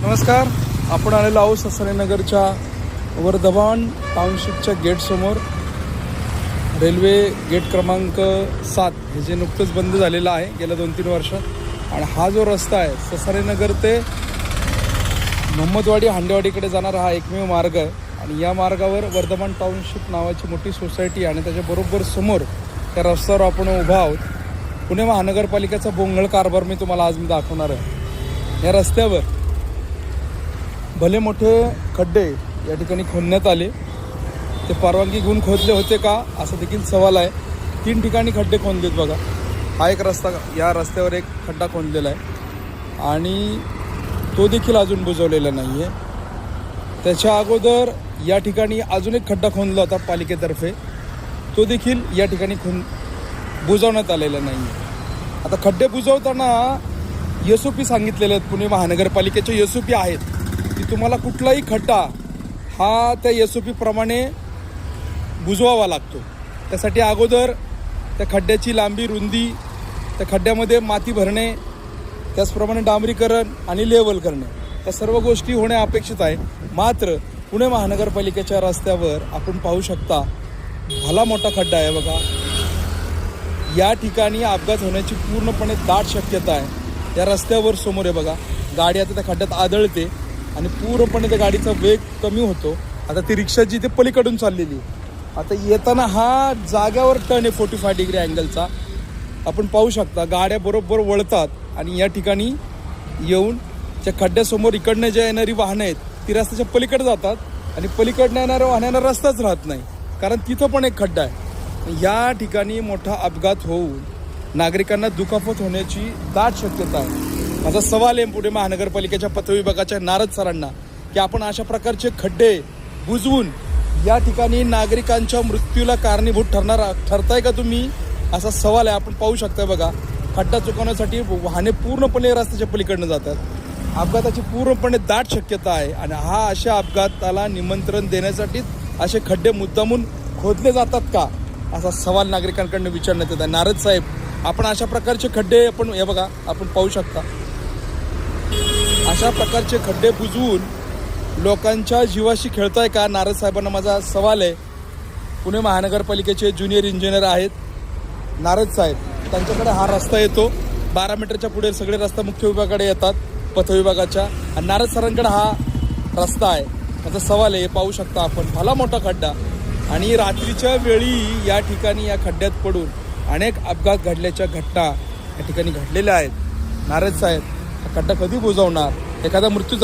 नमस्कार. आपण आलेलो आहोत ससानेनगरच्या वर्धमान टाउनशिपच्या गेटसमोर. रेल्वे गेट क्रमांक 7 हे जे नुकतंच बंद झालेलं आहे गेल्या 2-3 वर्षात. आणि हा जो रस्ता आहे ससानेनगर ते मोहम्मदवाडी हांडेवाडीकडे जाणारा हा एकमेव मार्ग आहे. आणि या मार्गावर वर्धमान टाउनशिप नावाची मोठी सोसायटी आणि त्याच्याबरोबर समोर त्या रस्त्यावर आपण उभा आहोत. पुणे महानगरपालिकेचा बोंगळ कारभार मी तुम्हाला आज दाखवणार आहे. या रस्त्यावर भले मोठे खड्डे या ठिकाणी खोदण्यात आले. ते परवानगी घेऊन खोदले होते का असा देखील सवाल आहे. 3 ठिकाणी खड्डे खोदलेत बघा. हा एक रस्ता, या रस्त्यावर एक खड्डा खोदलेला आहे आणि तो देखील अजून बुजवलेला नाही आहे. त्याच्या अगोदर या ठिकाणी अजून एक खड्डा खोदला होता पालिकेतर्फे, तो देखील या ठिकाणी बुजवण्यात आलेला नाही आहे. आता खड्डे बुजवताना SOP सांगितलेले आहेत. पुणे महानगरपालिकेचे SOP आहेत की तुम्हाला कुठलाही खड्डा हा त्या SOP प्रमाणे बुजवावा लागतो. त्यासाठी अगोदर त्या खड्ड्याची लांबी, रुंदी, त्या खड्ड्यामध्ये माती भरणे, त्याचप्रमाणे डांबरीकरण आणि लेवल करणे, त्या सर्व गोष्टी होणे अपेक्षित आहे. मात्र पुणे महानगरपालिकेच्या रस्त्यावर आपण पाहू शकता भला मोठा खड्डा आहे बघा. या ठिकाणी अपघात होण्याची पूर्णपणे दाट शक्यता आहे. या रस्त्यावर समोर आहे बघा, गाडी आता त्या खड्ड्यात आदळते आणि पूर्णपणे त्या गाडीचा वेग कमी होतो. आता ती रिक्षा जी ते पलीकडून चाललेली, आता येताना हा जाग्यावर टर्न आहे 45 डिग्री अँगलचा. आपण पाहू शकता गाड्या बरोबर वळतात आणि या ठिकाणी येऊन त्या खड्ड्यासमोर इकडनं ज्या येणारी वाहनं आहेत ती रस्त्याच्या पलीकडे जातात आणि पलीकडनं येणाऱ्या वाहनांना रस्ताच राहत नाही, कारण तिथं पण एक खड्डा आहे. या ठिकाणी मोठा अपघात होऊन नागरिकांना दुखापत होण्याची दाट शक्यता आहे. माझा सवाल आहे पुणे महानगरपालिकेच्या पथ विभागाच्या नारद सरांना की आपण अशा प्रकारचे खड्डे बुजवून या ठिकाणी नागरिकांच्या मृत्यूला कारणीभूत ठरताय का तुम्ही, असा सवाल आहे. आपण पाहू शकता बघा, खड्डा चुकवण्यासाठी वाहने पूर्णपणे रस्त्याच्या पलीकडनं जातात. अपघाताची पूर्णपणे दाट शक्यता आहे आणि हा अशा अपघाताला निमंत्रण देण्यासाठी असे खड्डे मुद्दामून खोदले जातात का, असा सवाल नागरिकांकडून विचारण्यात येत आहे. नारद साहेब, आपण अशा प्रकारचे खड्डे आपण हे बघा, आपण पाहू शकता अशा प्रकारचे खड्डे बुजवून लोकांच्या जीवाशी खेळताय का. नारद साहेबांना माझा सवाल आहे. पुणे महानगरपालिकेचे ज्युनियर इंजिनियर आहेत नारद साहेब, त्यांच्याकडे हा रस्ता येतो. 12 मीटरच्या पुढे सगळे रस्ता मुख्य विभागाकडे येतात पथ विभागाच्या, आणि नारद सरांकडे हा रस्ता आहे. माझा सवाल आहे, पाहू शकता आपण भला मोठा खड्डा आणि रात्रीच्या वेळी या ठिकाणी या खड्ड्यात पडून अनेक अपघात घडल्याच्या घटना या ठिकाणी घडलेल्या आहेत. नारद साहेब, हा खड्डा कधी बुजवणार? एखादा मृत्यू